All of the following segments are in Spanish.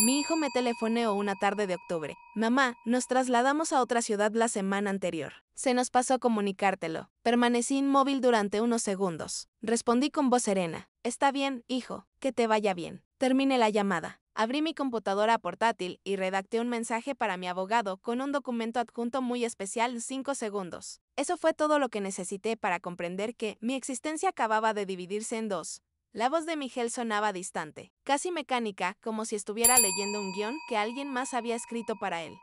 Mi hijo me telefoneó una tarde de octubre. Mamá, nos trasladamos a otra ciudad la semana anterior. Se nos pasó comunicártelo. Permanecí inmóvil durante unos segundos. Respondí con voz serena. Está bien, hijo, que te vaya bien. Terminé la llamada. Abrí mi computadora portátil y redacté un mensaje para mi abogado con un documento adjunto muy especial 5 segundos. Eso fue todo lo que necesité para comprender que mi existencia acababa de dividirse en dos. La voz de Miguel sonaba distante, casi mecánica, como si estuviera leyendo un guión que alguien más había escrito para él.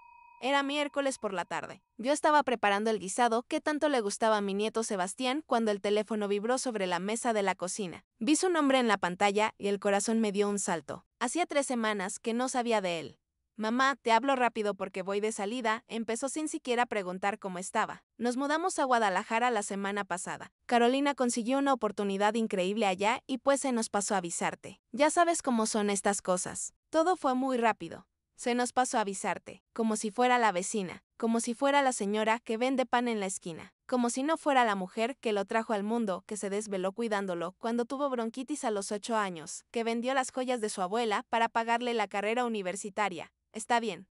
Era miércoles por la tarde. Yo estaba preparando el guisado que tanto le gustaba a mi nieto Sebastián cuando el teléfono vibró sobre la mesa de la cocina. Vi su nombre en la pantalla y el corazón me dio un salto. Hacía 3 semanas que no sabía de él. Mamá, te hablo rápido porque voy de salida, empezó sin siquiera preguntar cómo estaba. Nos mudamos a Guadalajara la semana pasada. Carolina consiguió una oportunidad increíble allá y pues se nos pasó a avisarte. Ya sabes cómo son estas cosas. Todo fue muy rápido. Se nos pasó a avisarte, como si fuera la vecina, como si fuera la señora que vende pan en la esquina, como si no fuera la mujer que lo trajo al mundo, que se desveló cuidándolo cuando tuvo bronquitis a los 8 años, que vendió las joyas de su abuela para pagarle la carrera universitaria. Está bien.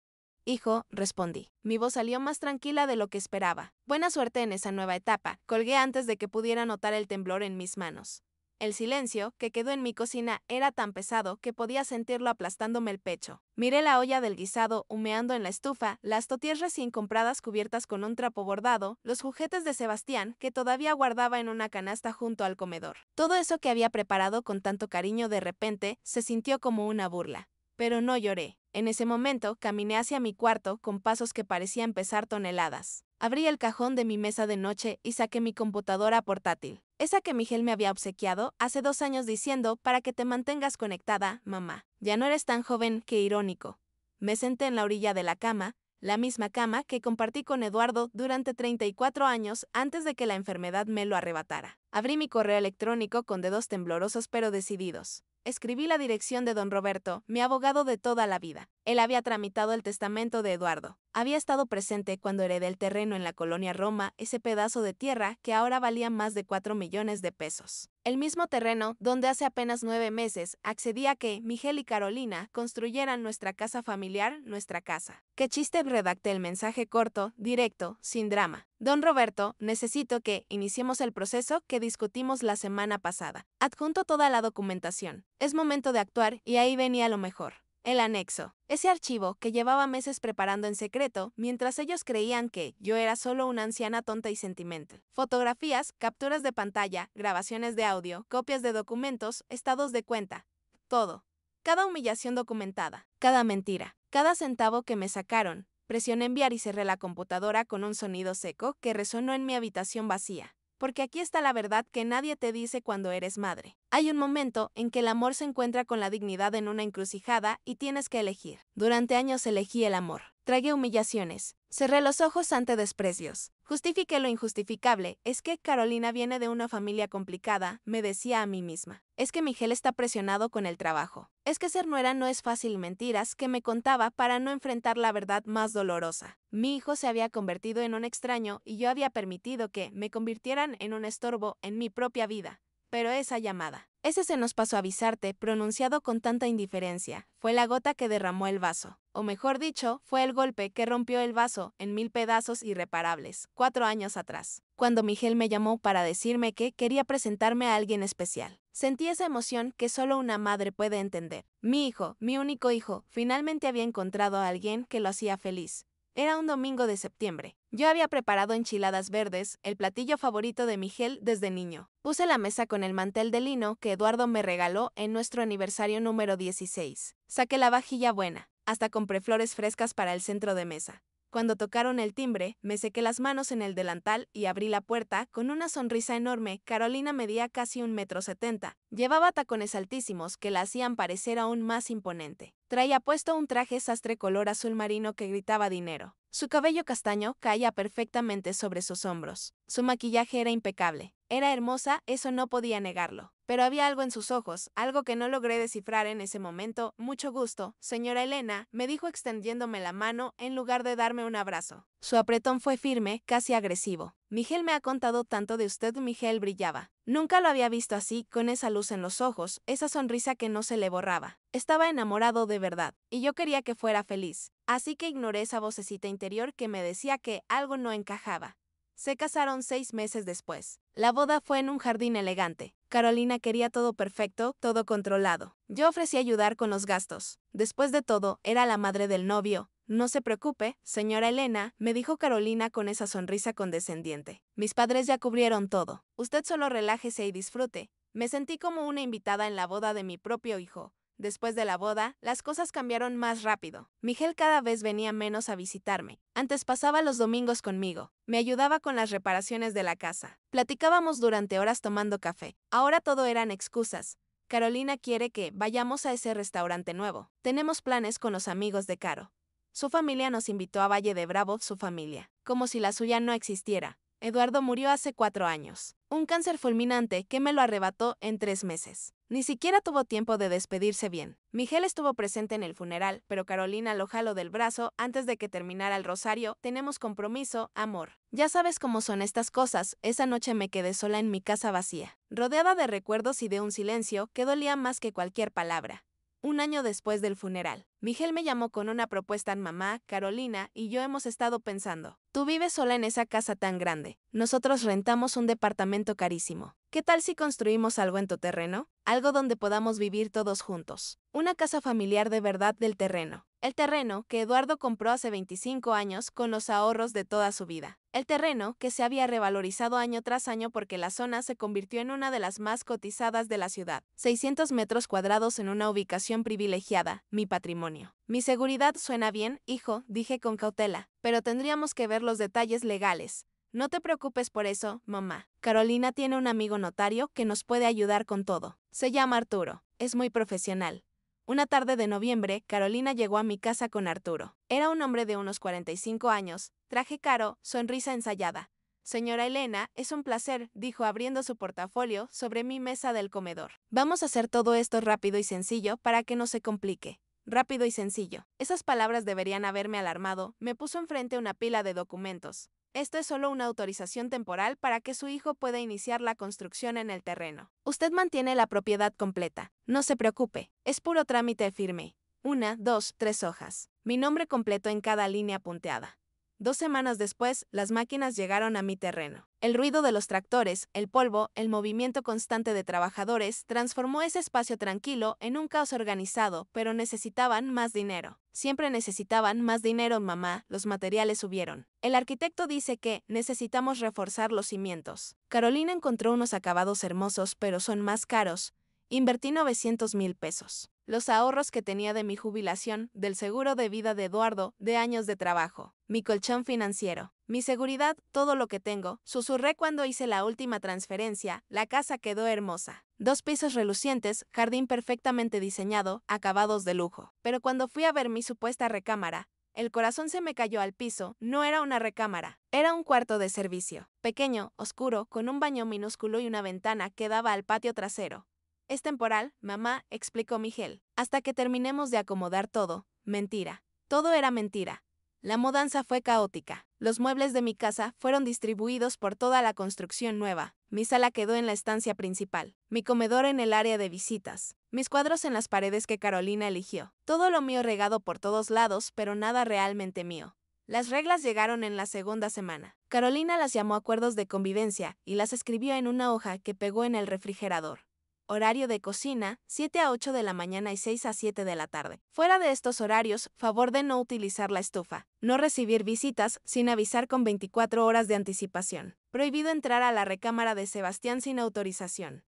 Hijo, respondí. Mi voz salió más tranquila de lo que esperaba. Buena suerte en esa nueva etapa. Colgué antes de que pudiera notar el temblor en mis manos. El silencio, que quedó en mi cocina, era tan pesado que podía sentirlo aplastándome el pecho. Miré la olla del guisado humeando en la estufa, las tortillas recién compradas cubiertas con un trapo bordado, los juguetes de Sebastián que todavía guardaba en una canasta junto al comedor. Todo eso que había preparado con tanto cariño de repente se sintió como una burla. Pero no lloré. En ese momento caminé hacia mi cuarto con pasos que parecían pesar toneladas. Abrí el cajón de mi mesa de noche y saqué mi computadora portátil. Esa que Miguel me había obsequiado hace 2 años diciendo para que te mantengas conectada, mamá. Ya no eres tan joven, qué irónico. Me senté en la orilla de la cama, la misma cama que compartí con Eduardo durante 34 años antes de que la enfermedad me lo arrebatara. Abrí mi correo electrónico con dedos temblorosos pero decididos. Escribí la dirección de don Roberto, mi abogado de toda la vida. Él había tramitado el testamento de Eduardo. Había estado presente cuando heredé el terreno en la colonia Roma, ese pedazo de tierra que ahora valía más de 4 millones de pesos. El mismo terreno donde hace apenas 9 meses accedí a que Miguel y Carolina construyeran nuestra casa familiar, nuestra casa. Qué chiste, redacté el mensaje corto, directo, sin drama. Don Roberto, necesito que iniciemos el proceso que discutimos la semana pasada. Adjunto toda la documentación. Es momento de actuar y ahí venía lo mejor. El anexo. Ese archivo que llevaba meses preparando en secreto, mientras ellos creían que yo era solo una anciana tonta y sentimental. Fotografías, capturas de pantalla, grabaciones de audio, copias de documentos, estados de cuenta. Todo. Cada humillación documentada. Cada mentira. Cada centavo que me sacaron. Presioné enviar y cerré la computadora con un sonido seco que resonó en mi habitación vacía. Porque aquí está la verdad que nadie te dice cuando eres madre. Hay un momento en que el amor se encuentra con la dignidad en una encrucijada y tienes que elegir. Durante años elegí el amor. Tragué humillaciones. Cerré los ojos ante desprecios. Justifiqué lo injustificable. Es que Carolina viene de una familia complicada, me decía a mí misma. Es que Miguel está presionado con el trabajo. Es que ser nuera no es fácil, mentiras que me contaba para no enfrentar la verdad más dolorosa. Mi hijo se había convertido en un extraño y yo había permitido que me convirtieran en un estorbo en mi propia vida. Pero esa llamada, ese se nos pasó a avisarte, pronunciado con tanta indiferencia, fue la gota que derramó el vaso. O mejor dicho, fue el golpe que rompió el vaso en 1000 pedazos irreparables, 4 años atrás. Cuando Miguel me llamó para decirme que quería presentarme a alguien especial. Sentí esa emoción que solo una madre puede entender. Mi hijo, mi único hijo, finalmente había encontrado a alguien que lo hacía feliz. Era un domingo de septiembre. Yo había preparado enchiladas verdes, el platillo favorito de Miguel desde niño. Puse la mesa con el mantel de lino que Eduardo me regaló en nuestro aniversario número 16. Saqué la vajilla buena. Hasta compré flores frescas para el centro de mesa. Cuando tocaron el timbre, me sequé las manos en el delantal y abrí la puerta con una sonrisa enorme. Carolina medía casi 1,70 m. Llevaba tacones altísimos que la hacían parecer aún más imponente. Traía puesto un traje sastre color azul marino que gritaba dinero. Su cabello castaño caía perfectamente sobre sus hombros. Su maquillaje era impecable. Era hermosa, eso no podía negarlo. Pero había algo en sus ojos, algo que no logré descifrar en ese momento. Mucho gusto, señora Elena, me dijo extendiéndome la mano en lugar de darme un abrazo. Su apretón fue firme, casi agresivo. Miguel me ha contado tanto de usted. Miguel brillaba. Nunca lo había visto así, con esa luz en los ojos, esa sonrisa que no se le borraba. Estaba enamorado de verdad, y yo quería que fuera feliz. Así que ignoré esa vocecita interior que me decía que algo no encajaba. Se casaron 6 meses después. La boda fue en un jardín elegante. Carolina quería todo perfecto, todo controlado. Yo ofrecí ayudar con los gastos. Después de todo, era la madre del novio. No se preocupe, señora Elena, me dijo Carolina con esa sonrisa condescendiente. Mis padres ya cubrieron todo. Usted solo relájese y disfrute. Me sentí como una invitada en la boda de mi propio hijo. Después de la boda, las cosas cambiaron más rápido. Miguel cada vez venía menos a visitarme. Antes pasaba los domingos conmigo. Me ayudaba con las reparaciones de la casa. Platicábamos durante horas tomando café. Ahora todo eran excusas. Carolina quiere que vayamos a ese restaurante nuevo. Tenemos planes con los amigos de Caro. Su familia nos invitó a Valle de Bravo, su familia. Como si la suya no existiera. Eduardo murió hace 4 años. Un cáncer fulminante que me lo arrebató en 3 meses. Ni siquiera tuvo tiempo de despedirse bien. Miguel estuvo presente en el funeral, pero Carolina lo jaló del brazo antes de que terminara el rosario. Tenemos compromiso, amor. Ya sabes cómo son estas cosas. Esa noche me quedé sola en mi casa vacía, rodeada de recuerdos y de un silencio que dolía más que cualquier palabra. Un año después del funeral, Miguel me llamó con una propuesta. Mamá, Carolina y yo hemos estado pensando. Tú vives sola en esa casa tan grande. Nosotros rentamos un departamento carísimo. ¿Qué tal si construimos algo en tu terreno? Algo donde podamos vivir todos juntos. Una casa familiar de verdad del terreno. El terreno que Eduardo compró hace 25 años con los ahorros de toda su vida. El terreno que se había revalorizado año tras año porque la zona se convirtió en una de las más cotizadas de la ciudad. 600 metros cuadrados en una ubicación privilegiada, mi patrimonio. Mi seguridad suena bien, hijo, dije con cautela, pero tendríamos que ver los detalles legales. No te preocupes por eso, mamá. Carolina tiene un amigo notario que nos puede ayudar con todo. Se llama Arturo. Es muy profesional. Una tarde de noviembre, Carolina llegó a mi casa con Arturo. Era un hombre de unos 45 años, traje caro, sonrisa ensayada. Señora Elena, es un placer, dijo abriendo su portafolio sobre mi mesa del comedor. Vamos a hacer todo esto rápido y sencillo para que no se complique. Rápido y sencillo. Esas palabras deberían haberme alarmado. Me puso enfrente una pila de documentos. Esto es solo una autorización temporal para que su hijo pueda iniciar la construcción en el terreno. Usted mantiene la propiedad completa. No se preocupe, es puro trámite firme. 1, 2, 3 hojas. Mi nombre completo en cada línea punteada. 2 semanas después, las máquinas llegaron a mi terreno. El ruido de los tractores, el polvo, el movimiento constante de trabajadores transformó ese espacio tranquilo en un caos organizado, pero necesitaban más dinero. Siempre necesitaban más dinero, mamá, los materiales subieron. El arquitecto dice que necesitamos reforzar los cimientos. Carolina encontró unos acabados hermosos, pero son más caros. Invertí 900,000 pesos. Los ahorros que tenía de mi jubilación, del seguro de vida de Eduardo, de años de trabajo, mi colchón financiero, mi seguridad, todo lo que tengo, susurré cuando hice la última transferencia. La casa quedó hermosa. 2 pisos relucientes, jardín perfectamente diseñado, acabados de lujo. Pero cuando fui a ver mi supuesta recámara, el corazón se me cayó al piso. No era una recámara, era un cuarto de servicio, pequeño, oscuro, con un baño minúsculo y una ventana que daba al patio trasero. Es temporal, mamá, explicó Miguel, hasta que terminemos de acomodar todo. Mentira. Todo era mentira. La mudanza fue caótica. Los muebles de mi casa fueron distribuidos por toda la construcción nueva. Mi sala quedó en la estancia principal, mi comedor en el área de visitas, mis cuadros en las paredes que Carolina eligió. Todo lo mío regado por todos lados, pero nada realmente mío. Las reglas llegaron en la segunda semana. Carolina las llamó acuerdos de convivencia y las escribió en una hoja que pegó en el refrigerador. Horario de cocina, 7 a 8 de la mañana y 6 a 7 de la tarde. Fuera de estos horarios, favor de no utilizar la estufa. No recibir visitas sin avisar con 24 horas de anticipación. Prohibido entrar a la recámara de Sebastián sin autorización.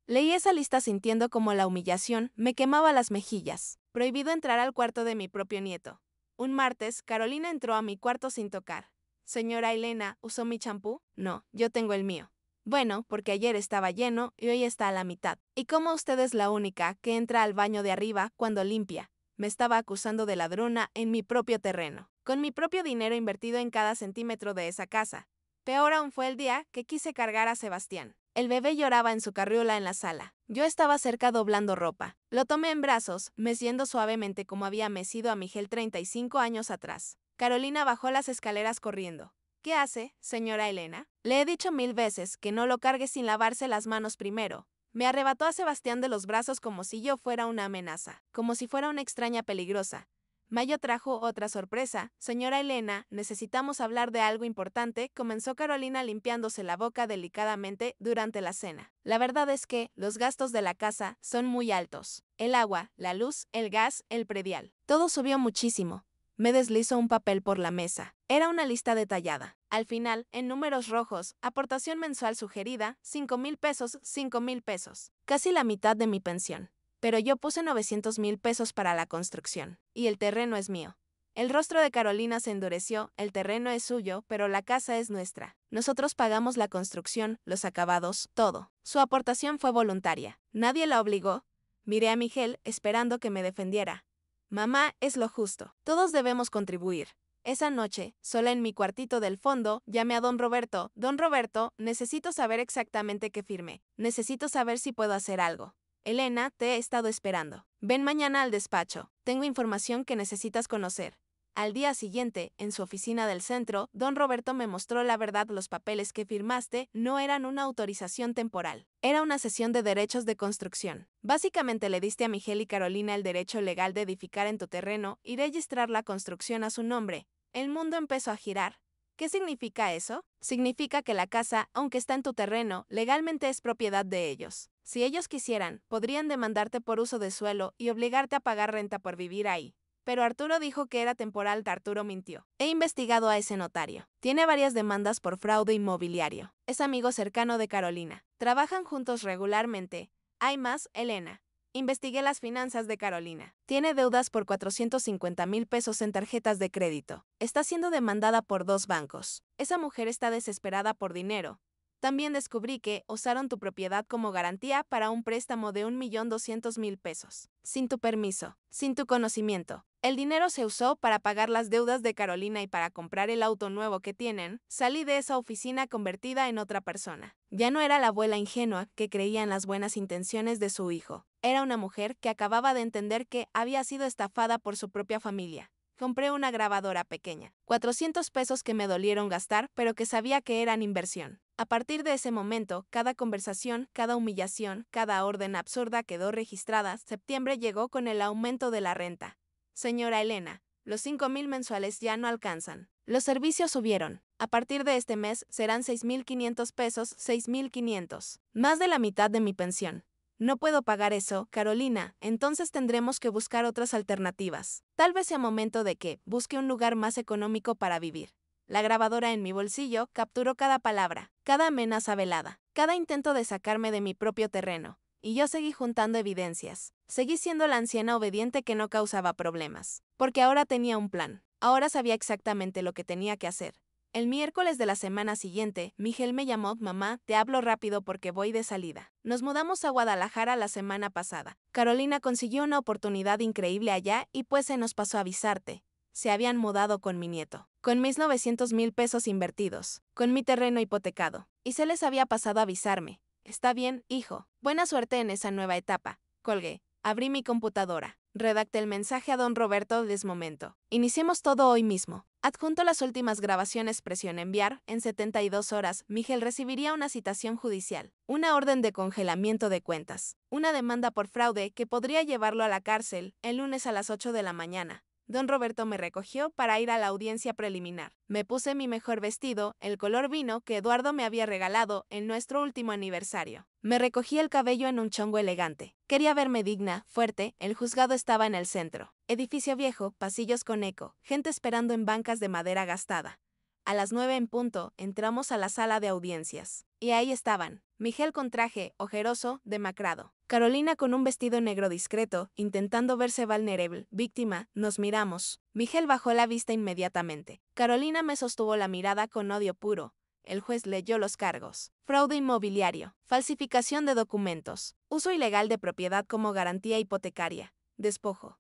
Leí esa lista sintiendo como la humillación me quemaba las mejillas. Prohibido entrar al cuarto de mi propio nieto. Un martes, Carolina entró a mi cuarto sin tocar. Señora Elena, ¿usó mi champú? No, yo tengo el mío. Bueno, porque ayer estaba lleno y hoy está a la mitad. ¿Y cómo usted es la única que entra al baño de arriba cuando limpia? Me estaba acusando de ladrona en mi propio terreno, con mi propio dinero invertido en cada centímetro de esa casa. Peor aún fue el día que quise cargar a Sebastián. El bebé lloraba en su carriola en la sala. Yo estaba cerca doblando ropa. Lo tomé en brazos, meciendo suavemente como había mecido a Miguel 35 años atrás. Carolina bajó las escaleras corriendo. ¿Qué hace, señora Elena? Le he dicho 1000 veces que no lo cargue sin lavarse las manos primero. Me arrebató a Sebastián de los brazos como si yo fuera una amenaza, como si fuera una extraña peligrosa. Mayo trajo otra sorpresa. Señora Elena, necesitamos hablar de algo importante, comenzó Carolina limpiándose la boca delicadamente durante la cena. La verdad es que los gastos de la casa son muy altos. El agua, la luz, el gas, el predial. Todo subió muchísimo. Me deslizó un papel por la mesa. Era una lista detallada. Al final, en números rojos, aportación mensual sugerida, 5,000 pesos, 5,000 pesos. Casi la mitad de mi pensión. Pero yo puse 900,000 pesos para la construcción. Y el terreno es mío. El rostro de Carolina se endureció, el terreno es suyo, pero la casa es nuestra. Nosotros pagamos la construcción, los acabados, todo. Su aportación fue voluntaria. Nadie la obligó. Miré a Miguel, esperando que me defendiera. Mamá, es lo justo. Todos debemos contribuir. Esa noche, sola en mi cuartito del fondo, llamé a don Roberto. Don Roberto, necesito saber exactamente qué firme. Necesito saber si puedo hacer algo. Elena, te he estado esperando. Ven mañana al despacho. Tengo información que necesitas conocer. Al día siguiente, en su oficina del centro, don Roberto me mostró la verdad. Los papeles que firmaste no eran una autorización temporal. Era una cesión de derechos de construcción. Básicamente le diste a Miguel y Carolina el derecho legal de edificar en tu terreno y registrar la construcción a su nombre. El mundo empezó a girar. ¿Qué significa eso? Significa que la casa, aunque está en tu terreno, legalmente es propiedad de ellos. Si ellos quisieran, podrían demandarte por uso de suelo y obligarte a pagar renta por vivir ahí. Pero Arturo dijo que era temporal. Arturo mintió. He investigado a ese notario. Tiene varias demandas por fraude inmobiliario. Es amigo cercano de Carolina. Trabajan juntos regularmente. Hay más, Elena. Investigué las finanzas de Carolina. Tiene deudas por 450,000 pesos en tarjetas de crédito. Está siendo demandada por 2 bancos. Esa mujer está desesperada por dinero. También descubrí que usaron tu propiedad como garantía para un préstamo de 1,200,000 pesos. Sin tu permiso, sin tu conocimiento. El dinero se usó para pagar las deudas de Carolina y para comprar el auto nuevo que tienen. Salí de esa oficina convertida en otra persona. Ya no era la abuela ingenua que creía en las buenas intenciones de su hijo. Era una mujer que acababa de entender que había sido estafada por su propia familia. Compré una grabadora pequeña. 400 pesos que me dolieron gastar, pero que sabía que eran inversión. A partir de ese momento, cada conversación, cada humillación, cada orden absurda quedó registrada. Septiembre llegó con el aumento de la renta. Señora Elena, los 5,000 mensuales ya no alcanzan. Los servicios subieron. A partir de este mes serán 6,500 pesos, 6,500. Más de la mitad de mi pensión. No puedo pagar eso, Carolina, entonces tendremos que buscar otras alternativas. Tal vez sea momento de que busque un lugar más económico para vivir. La grabadora en mi bolsillo capturó cada palabra, cada amenaza velada, cada intento de sacarme de mi propio terreno, y yo seguí juntando evidencias. Seguí siendo la anciana obediente que no causaba problemas, porque ahora tenía un plan. Ahora sabía exactamente lo que tenía que hacer. El miércoles de la semana siguiente, Miguel me llamó. Mamá, te hablo rápido porque voy de salida. Nos mudamos a Guadalajara la semana pasada. Carolina consiguió una oportunidad increíble allá y pues se nos pasó a avisarte. Se habían mudado con mi nieto, con mis 900,000 pesos invertidos, con mi terreno hipotecado, y se les había pasado a avisarme. Está bien, hijo. Buena suerte en esa nueva etapa. Colgué. Abrí mi computadora. Redacté el mensaje a don Roberto de momento. Iniciemos todo hoy mismo. Adjunto las últimas grabaciones. Presión enviar. En 72 horas, Miguel recibiría una citación judicial, una orden de congelamiento de cuentas, una demanda por fraude que podría llevarlo a la cárcel el lunes a las 8 de la mañana. Don Roberto me recogió para ir a la audiencia preliminar. Me puse mi mejor vestido, el color vino que Eduardo me había regalado en nuestro último aniversario. Me recogí el cabello en un chongo elegante. Quería verme digna, fuerte. El juzgado estaba en el centro. Edificio viejo, pasillos con eco, gente esperando en bancas de madera gastada. A las 9 en punto, entramos a la sala de audiencias. Y ahí estaban. Miguel con traje, ojeroso, demacrado. Carolina con un vestido negro discreto, intentando verse vulnerable. Víctima, nos miramos. Miguel bajó la vista inmediatamente. Carolina me sostuvo la mirada con odio puro. El juez leyó los cargos. Fraude inmobiliario, falsificación de documentos, uso ilegal de propiedad como garantía hipotecaria, despojo.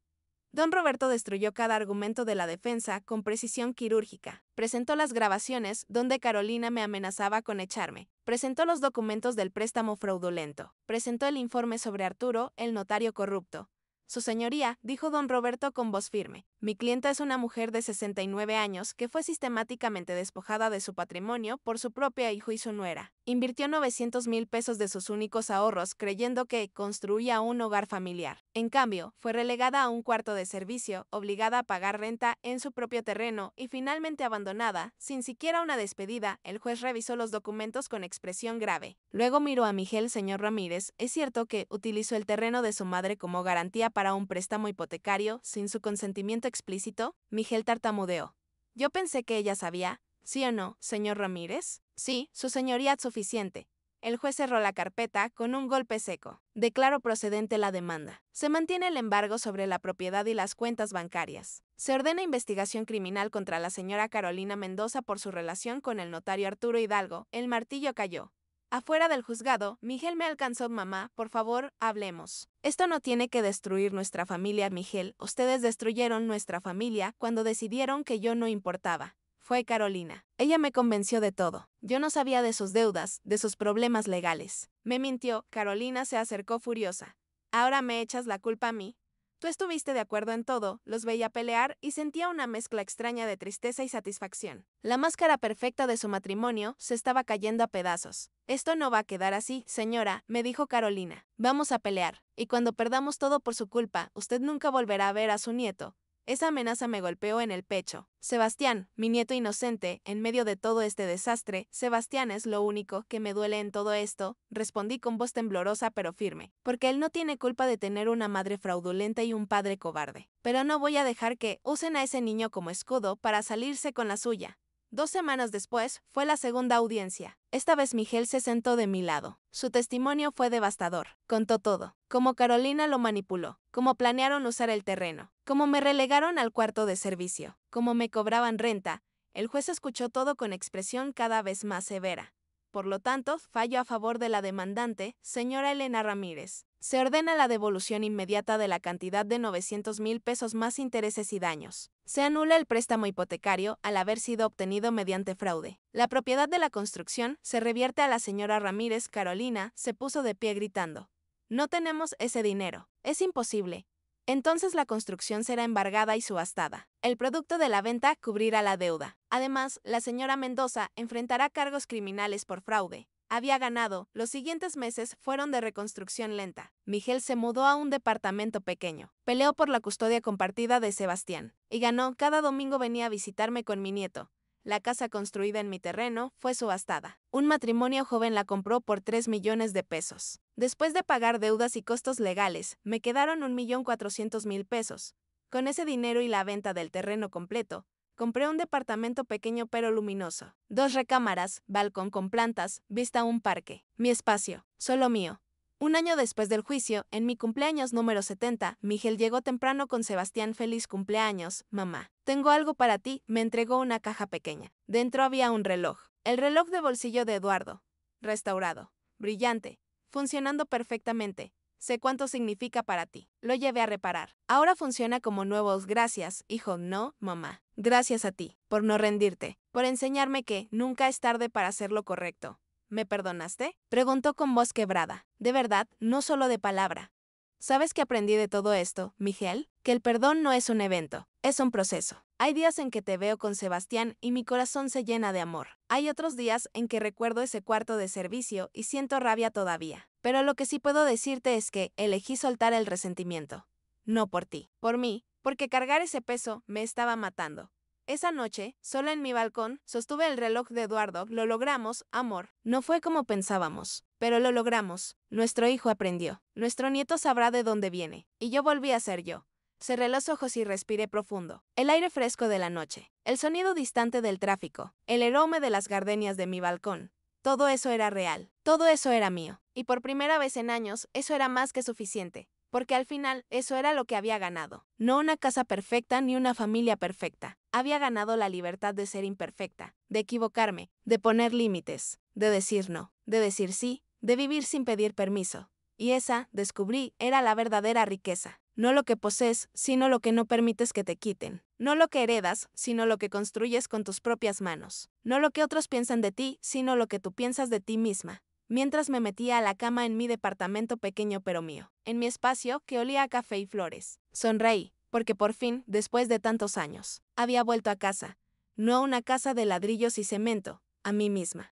Don Roberto destruyó cada argumento de la defensa con precisión quirúrgica. Presentó las grabaciones donde Carolina me amenazaba con echarme. Presentó los documentos del préstamo fraudulento. Presentó el informe sobre Arturo, el notario corrupto. Su señoría, dijo don Roberto con voz firme. Mi clienta es una mujer de 69 años que fue sistemáticamente despojada de su patrimonio por su propio hijo y su nuera. Invirtió 900,000 pesos de sus únicos ahorros creyendo que construía un hogar familiar. En cambio, fue relegada a un cuarto de servicio, obligada a pagar renta en su propio terreno y finalmente abandonada, sin siquiera una despedida. El juez revisó los documentos con expresión grave. Luego miró a Miguel. Señor Ramírez, ¿es cierto que utilizó el terreno de su madre como garantía para un préstamo hipotecario sin su consentimiento explícito? Miguel tartamudeó. Yo pensé que ella sabía. ¿Sí o no, señor Ramírez? Sí, su señoría suficiente. El juez cerró la carpeta con un golpe seco. Declaró procedente la demanda. Se mantiene el embargo sobre la propiedad y las cuentas bancarias. Se ordena investigación criminal contra la señora Carolina Mendoza por su relación con el notario Arturo Hidalgo. El martillo cayó. Afuera del juzgado, Miguel me alcanzó. Mamá, por favor, hablemos. Esto no tiene que destruir nuestra familia, Miguel. Ustedes destruyeron nuestra familia cuando decidieron que yo no importaba. Fue Carolina. Ella me convenció de todo. Yo no sabía de sus deudas, de sus problemas legales. Me mintió. Carolina se acercó furiosa. Ahora me echas la culpa a mí. Tú estuviste de acuerdo en todo, los veía pelear y sentía una mezcla extraña de tristeza y satisfacción. La máscara perfecta de su matrimonio se estaba cayendo a pedazos. Esto no va a quedar así, señora, me dijo Carolina. Vamos a pelear, y cuando perdamos todo por su culpa, usted nunca volverá a ver a su nieto. Esa amenaza me golpeó en el pecho. Sebastián, mi nieto inocente, en medio de todo este desastre, Sebastián es lo único que me duele en todo esto, respondí con voz temblorosa pero firme, porque él no tiene culpa de tener una madre fraudulenta y un padre cobarde. Pero no voy a dejar que usen a ese niño como escudo para salirse con la suya. 2 semanas después, fue la segunda audiencia. Esta vez Miguel se sentó de mi lado. Su testimonio fue devastador. Contó todo. Cómo Carolina lo manipuló. Cómo planearon usar el terreno. Cómo me relegaron al cuarto de servicio. Cómo me cobraban renta. El juez escuchó todo con expresión cada vez más severa. Por lo tanto, fallo a favor de la demandante, señora Elena Ramírez. Se ordena la devolución inmediata de la cantidad de 900,000 pesos más intereses y daños. Se anula el préstamo hipotecario al haber sido obtenido mediante fraude. La propiedad de la construcción se revierte a la señora Ramírez. Carolina se puso de pie gritando. No tenemos ese dinero. Es imposible. Entonces la construcción será embargada y subastada. El producto de la venta cubrirá la deuda. Además, la señora Mendoza enfrentará cargos criminales por fraude. Había ganado. Los siguientes meses fueron de reconstrucción lenta. Miguel se mudó a un departamento pequeño. Peleó por la custodia compartida de Sebastián. Y ganó. Cada domingo venía a visitarme con mi nieto. La casa construida en mi terreno fue subastada. Un matrimonio joven la compró por 3 millones de pesos. Después de pagar deudas y costos legales, me quedaron 1,400,000 pesos. Con ese dinero y la venta del terreno completo, compré un departamento pequeño pero luminoso. 2 recámaras, balcón con plantas, vista a un parque. Mi espacio, solo mío. Un año después del juicio, en mi cumpleaños número 70, Miguel llegó temprano con Sebastián. Feliz cumpleaños, mamá. Tengo algo para ti. Me entregó una caja pequeña. Dentro había un reloj. El reloj de bolsillo de Eduardo. Restaurado. Brillante. Funcionando perfectamente. Sé cuánto significa para ti. Lo llevé a reparar. Ahora funciona como nuevo. Gracias, hijo. No, mamá. Gracias a ti, por no rendirte, por enseñarme que nunca es tarde para hacer lo correcto. ¿Me perdonaste? Preguntó con voz quebrada. De verdad, no solo de palabra. ¿Sabes qué aprendí de todo esto, Miguel? Que el perdón no es un evento, es un proceso. Hay días en que te veo con Sebastián y mi corazón se llena de amor. Hay otros días en que recuerdo ese cuarto de servicio y siento rabia todavía. Pero lo que sí puedo decirte es que elegí soltar el resentimiento. No por ti, por mí, porque cargar ese peso me estaba matando. Esa noche, sola en mi balcón, sostuve el reloj de Eduardo. Lo logramos, amor. No fue como pensábamos, pero lo logramos. Nuestro hijo aprendió. Nuestro nieto sabrá de dónde viene. Y yo volví a ser yo. Cerré los ojos y respiré profundo. El aire fresco de la noche. El sonido distante del tráfico. El aroma de las gardenias de mi balcón. Todo eso era real. Todo eso era mío. Y por primera vez en años, eso era más que suficiente. Porque al final, eso era lo que había ganado. No una casa perfecta ni una familia perfecta. Había ganado la libertad de ser imperfecta, de equivocarme, de poner límites, de decir no, de decir sí, de vivir sin pedir permiso. Y esa, descubrí, era la verdadera riqueza. No lo que posees, sino lo que no permites que te quiten. No lo que heredas, sino lo que construyes con tus propias manos. No lo que otros piensan de ti, sino lo que tú piensas de ti misma. mientras me metía a la cama en mi departamento pequeño pero mío, en mi espacio que olía a café y flores. Sonreí, porque por fin, después de tantos años, había vuelto a casa. No a una casa de ladrillos y cemento, a mí misma.